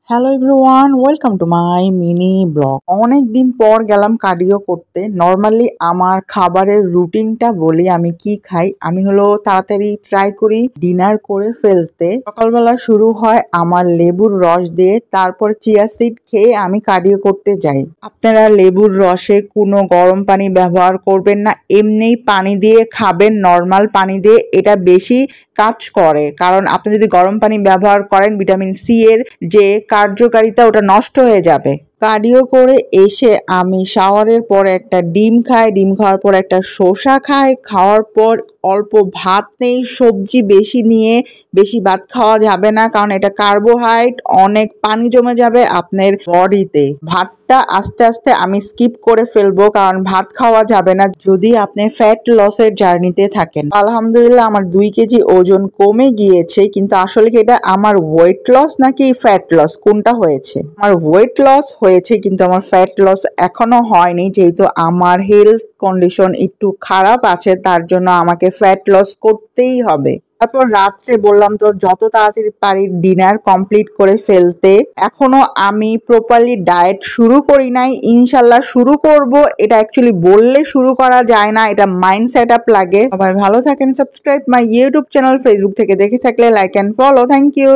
Hello everyone, welcome to my mini blog. অনেক দিন পর গেলাম কার্ডিও করতে। নর্মালি আমার খাবারের রুটিনটা বলি আমি কি খাই। আমি হলো তাড়াতাড়ি ট্রাই করি ডিনার করে ফেলতে। সকালবেলা শুরু হয় আমার লেবুর রস দিয়ে, তারপর চিয়া সিড খেয়ে আমি কার্ডিও করতে যাই। আপনারা লেবুর রসে কোনো গরম পানি ব্যবহার করবেন না, এমনি পানি দিয়ে খাবেন, নর্মাল পানি দিয়ে। এটা বেশি কাজ করে, কারণ আপনি যদি গরম পানি ব্যবহার করেন ভিটামিন সি এর যে কার্যকারিতা ওটা নষ্ট হয়ে যাবে। কার্ডিও করে এসে আমি শাওয়ারের পর একটা ডিম খাই, ডিম খাওয়ার পর একটা শসা খাই, খাওয়ার পর অল্প ভাত নেই, সবজি বেশি নিয়ে বেশি ভাত খাওয়া যাবে না, কারণ এটা কার্বোহাইড্রেট, অনেক পানি জমে যাবে আপনার বডিতে। ভাতটা আস্তে আস্তে আমি স্কিপ করে ফেলবো, কারণ ভাত খাওয়া যাবে না যদি আপনি ফ্যাট লসের জার্নিতে থাকেন। আলহামদুলিল্লাহ আমার 2 কেজি ওজন কমে গিয়েছে, কিন্তু আসলে কি এটা আমার ওয়েট লস নাকি ফ্যাট লস, কোনটা হয়েছে? আমার ওয়েট লস হয়েছে, কিন্তু আমার ফ্যাট লস এখনো হয়নি, যেহেতু আমার হেলথ কন্ডিশন একটু খারাপ আছে, তার জন্য আমাকে ফ্যাট লস করতেই হবে। তারপর রাত্রে বললাম তো যত তাড়াতাড়ি পারি ডিনার কমপ্লিট করে ফেলতে। এখনো আমি প্রপারলি ডায়েট শুরু করি নাই, ইনশাল্লাহ শুরু করব। এটা অ্যাকচুয়ালি বললে শুরু করা যায় না, এটা মাইন্ড সেট আপ লাগে। সবাই ভালো থাকেন, subscribe my YouTube channel, Facebook থেকে দেখে থাকলে like and follow. Thank you.